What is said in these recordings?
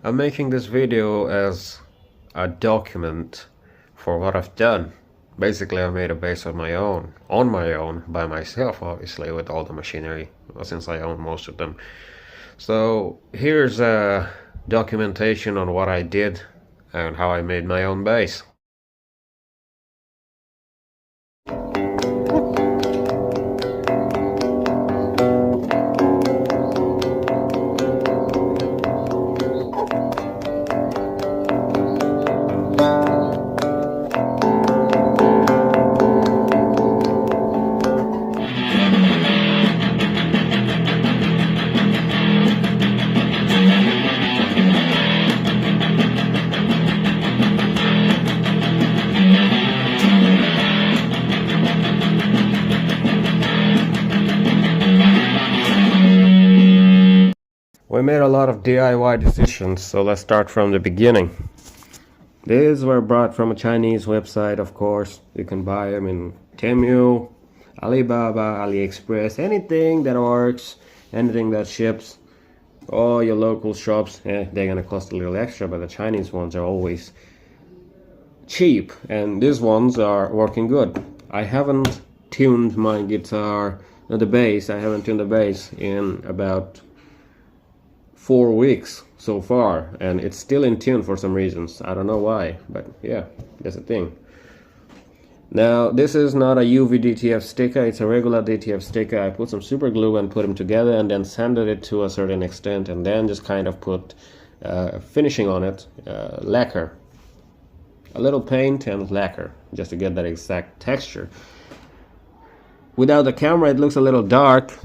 I'm making this video as a document for what I've done. Basically, I made a bass on my own, by myself, obviously, with all the machinery, since I own most of them. So here's a documentation on what I did and how I made my own bass. We made a lot of DIY decisions, so let's start from the beginning. These were brought from a Chinese website, of course. You can buy them in Temu, Alibaba, AliExpress, anything that works, anything that ships. All your local shops, they're gonna cost a little extra, but the Chinese ones are always cheap, and these ones are working good. I haven't tuned my guitar, the bass, I haven't tuned the bass in about 4 weeks so far, and it's still in tune for some reasons. I don't know why, but yeah, that's a thing. Now, this is not a UV DTF sticker, it's a regular DTF sticker. I put some super glue and put them together and then sanded it to a certain extent, and then just kind of put finishing on it, lacquer. A little paint and lacquer, just to get that exact texture. Without the camera, it looks a little dark.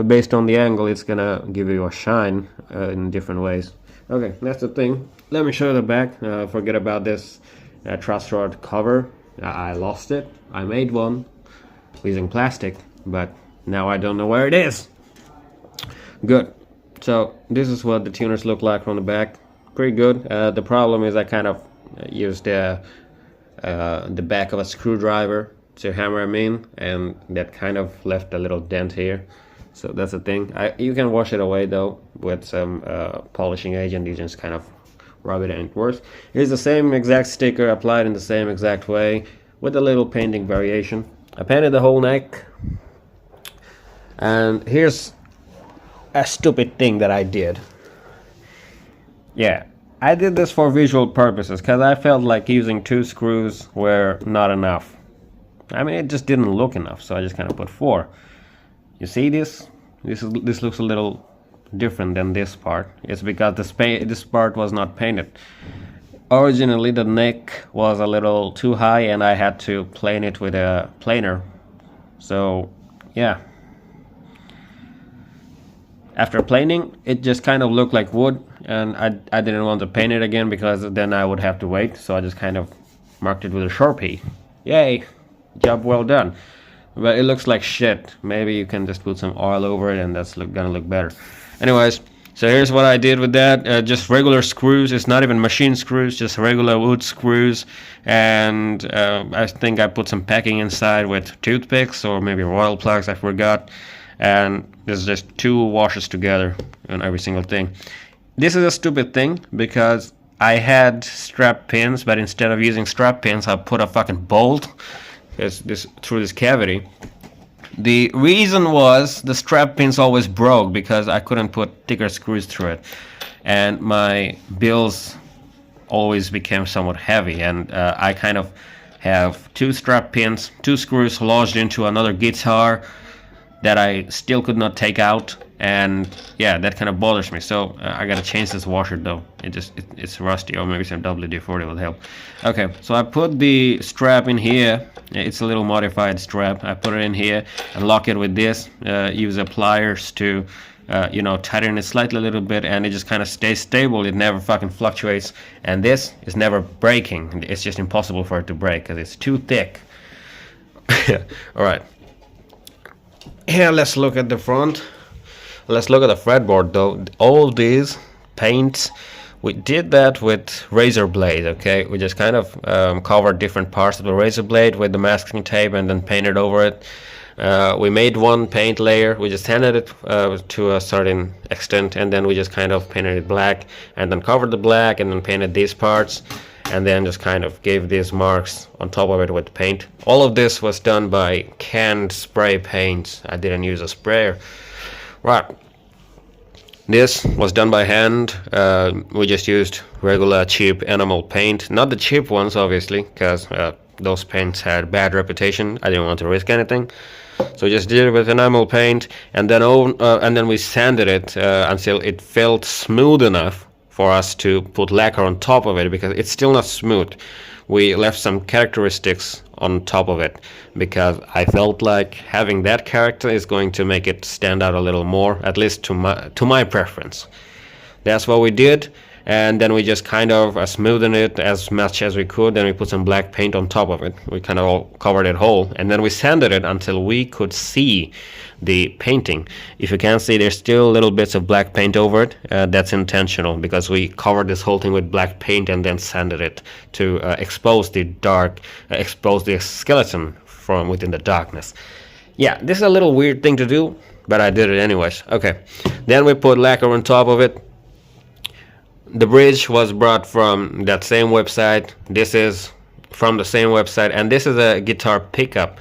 Based on the angle, it's gonna give you a shine in different ways. Okay, that's the thing. Let me show you the back. Forget about this truss rod cover. I lost it. I made one using plastic, but now I don't know where it is. Good. So this is what the tuners look like from the back. Pretty good. The problem is I kind of used the back of a screwdriver to hammer them in, and that kind of left a little dent here. So that's the thing. You can wash it away though with some polishing agent. You just kind of rub it and it works. Here's the same exact sticker applied in the same exact way with a little painting variation. I painted the whole neck. And here's a stupid thing that I did. Yeah, I did this for visual purposes because I felt like using 2 screws were not enough. I mean, it just didn't look enough, so I just kind of put 4. You see this? This looks a little different than this part. It's because this part was not painted. Originally, the neck was a little too high, and I had to plane it with a planer. So, yeah. After planing, it just kind of looked like wood, and I didn't want to paint it again because then I would have to wait. So I just kind of marked it with a Sharpie. Yay! Job well done. But it looks like shit. Maybe you can just put some oil over it and that's gonna look better. Anyways, so here's what I did with that. Just regular screws. It's not even machine screws, just regular wood screws. And I think I put some packing inside with toothpicks or maybe royal plugs, I forgot. And there's just 2 washers together on every single thing. This is a stupid thing because I had strap pins, but instead of using strap pins, I put a fucking bolt through this cavity. The reason was the strap pins always broke because I couldn't put thicker screws through it, and my bills always became somewhat heavy, and I kind of have 2 strap pins, 2 screws lodged into another guitar that I still could not take out, and yeah, that kind of bothers me. So I gotta change this washer though. It's rusty, or maybe some WD-40 will help. Okay, so I put the strap in here. It's a little modified strap. I put it in here and lock it with this. Use pliers to tighten it slightly a little bit, and it just kind of stays stable. It never fucking fluctuates, and this is never breaking. It's just impossible for it to break because it's too thick. All right. Here, let's look at the front. Let's look at the fretboard though. All these paints, we did that with razor blade. Okay, we just kind of covered different parts of the razor blade with the masking tape and then painted over it. We made one paint layer, we just sanded it to a certain extent, and then we just kind of painted it black, and then covered the black, and then painted these parts, and then just kind of gave these marks on top of it with paint. All of this was done by canned spray paint. I didn't use a sprayer. Right. This was done by hand. We just used regular cheap enamel paint. Not the cheap ones, obviously, because those paints had bad reputation. I didn't want to risk anything. So we just did it with enamel paint, and then we sanded it until it felt smooth enough for us to put lacquer on top of it, because it's still not smooth. We left some characteristics on top of it because I felt like having that character is going to make it stand out a little more, at least to my preference. That's what we did, and then we just kind of smoothened it as much as we could. Then we put some black paint on top of it. We kind of all covered it whole, and then we sanded it until we could see the painting. If you can't see, there's still little bits of black paint over it. That's intentional because we covered this whole thing with black paint and then sanded it to expose the skeleton from within the darkness. Yeah, this is a little weird thing to do, but I did it anyways. Okay, then we put lacquer on top of it. The bridge was brought from that same website. This is from the same website, and this is a guitar pickup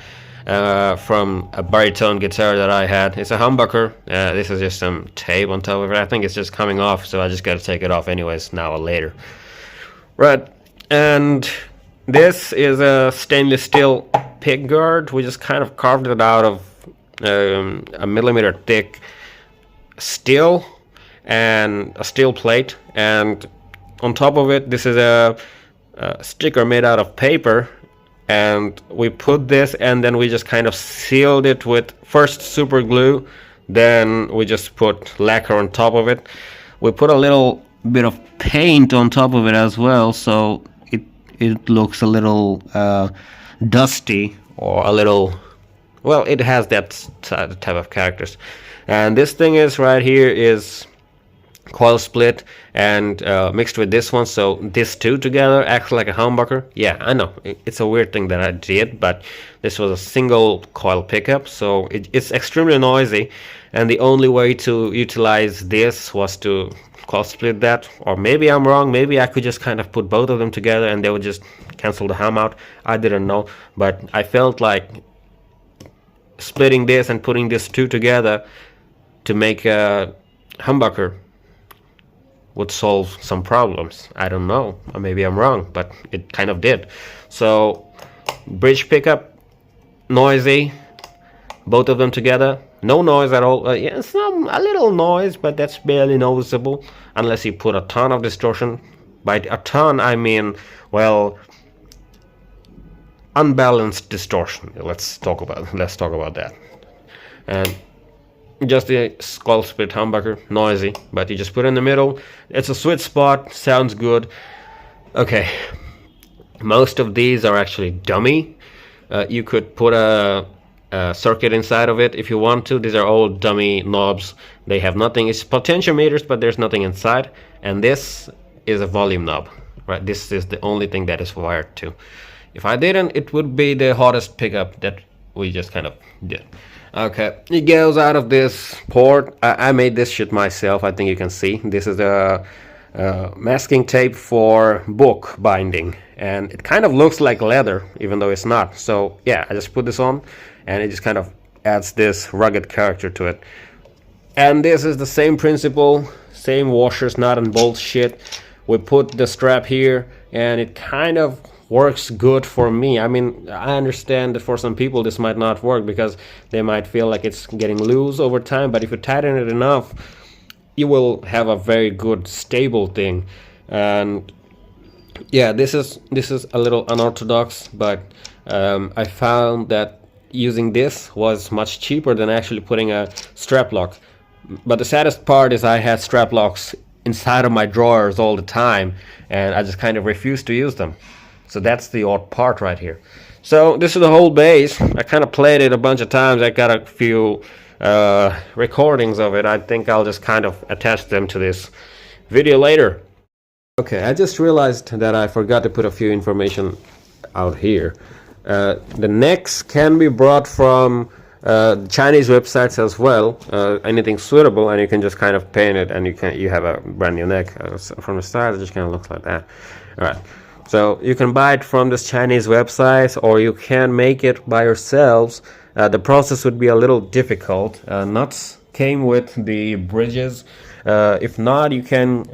from a baritone guitar that I had. It's a humbucker. This is just some tape on top of it. I think it's just coming off, so I just gotta take it off anyways now or later. Right, and this is a stainless steel pick guard. We just kind of carved it out of a millimeter thick steel and a steel plate, and on top of it this is a sticker made out of paper, and we put this, and then we just kind of sealed it with first super glue, then we just put lacquer on top of it. We put a little bit of paint on top of it as well, so it looks a little dusty, or a little, well, it has that type of characters. And this thing is right here is coil split and mixed with this one, so these two together acts like a humbucker. Yeah, I know it's a weird thing that I did, but this was a single coil pickup, so it's extremely noisy, and the only way to utilize this was to coil split that. Or maybe I'm wrong, maybe I could just kind of put both of them together and they would just cancel the hum out. I didn't know, but I felt like splitting this and putting these two together to make a humbucker would solve some problems. I don't know, or maybe I'm wrong, but it kind of did. So bridge pickup, noisy, both of them together, no noise at all. Yeah, a little noise, but that's barely noticeable unless you put a ton of distortion. By a ton I mean, well, unbalanced distortion. Let's talk about that. And just the skull split humbucker, noisy, but you just put it in the middle. It's a sweet spot, sounds good. Okay, most of these are actually dummy. You could put a circuit inside of it if you want to. These are all dummy knobs. They have nothing. It's potentiometers, but there's nothing inside. And this is a volume knob, right? This is the only thing that is wired to. If I didn't, it would be the hottest pickup that we just kind of did. Okay, it goes out of this port. I made this shit myself. I think you can see. This is a masking tape for book binding, and it kind of looks like leather, even though it's not. So yeah, I just put this on, and it just kind of adds this rugged character to it. And this is the same principle, same washers, nut and bolt shit. We put the strap here, and it kind of works good for me. I mean, I understand that for some people this might not work because they might feel like it's getting loose over time, but if you tighten it enough, you will have a very good stable thing. And yeah, this is a little unorthodox, but I found that using this was much cheaper than actually putting a strap lock. But the saddest part is I had strap locks inside of my drawers all the time, and I just kind of refused to use them. So that's the odd part right here. So this is the whole bass. I kind of played it a bunch of times. I got a few recordings of it. I think I'll just kind of attach them to this video later. Okay, I just realized that I forgot to put a few information out here. The necks can be brought from Chinese websites as well, anything suitable, and you can just kind of paint it, and you have a brand new neck. From the start, it just kind of looks like that. All right, so you can buy it from this Chinese website, or you can make it by yourselves. The process would be a little difficult. Nuts came with the bridges. If not, you can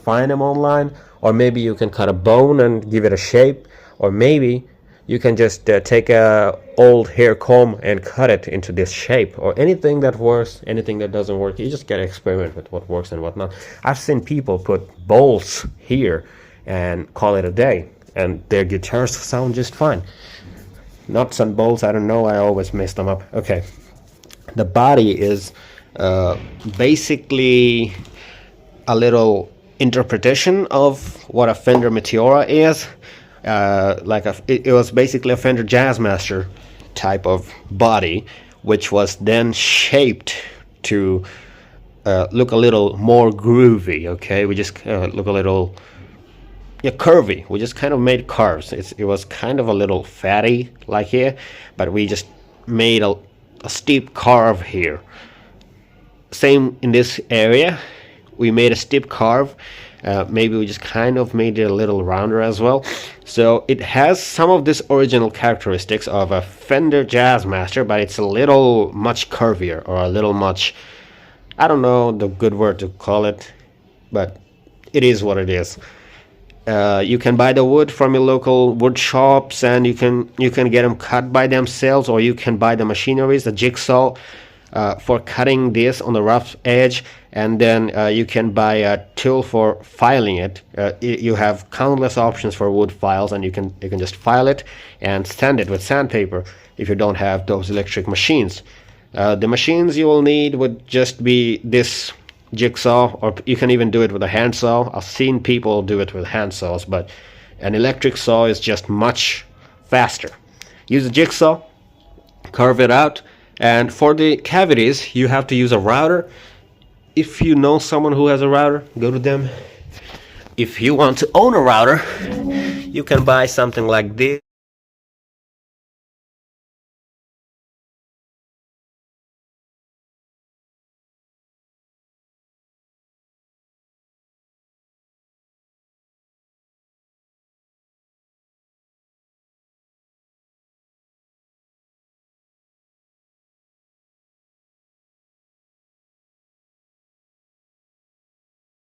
find them online, or maybe you can cut a bone and give it a shape, or maybe you can just take a old hair comb and cut it into this shape, or anything that works, anything that doesn't work. You just gotta experiment with what works and what not. I've seen people put bowls here and call it a day, and their guitars sound just fine. Nuts and bolts, I don't know, I always mess them up. Okay, the body is basically a little interpretation of what a Fender Meteora is. It was basically a Fender Jazzmaster type of body, which was then shaped to look a little more groovy. Okay, we just look a little curvy. We just kind of made curves. It was kind of a little fatty like here, but we just made a steep curve here. Same in this area, we made a steep curve. Maybe we just kind of made it a little rounder as well. So it has some of this original characteristics of a Fender Jazzmaster, but it's a little much curvier, or a little much, I don't know the good word to call it, but it is what it is. You can buy the wood from your local wood shops, and you can get them cut by themselves, or you can buy the machineries, the jigsaw, for cutting this on the rough edge, and then you can buy a tool for filing it. You have countless options for wood files, and you can just file it and sand it with sandpaper if you don't have those electric machines. The machines you will need would just be this jigsaw, or you can even do it with a handsaw. I've seen people do it with handsaws, but an electric saw is just much faster. Use a jigsaw, carve it out, and for the cavities you have to use a router. If you know someone who has a router, go to them. If you want to own a router, you can buy something like this.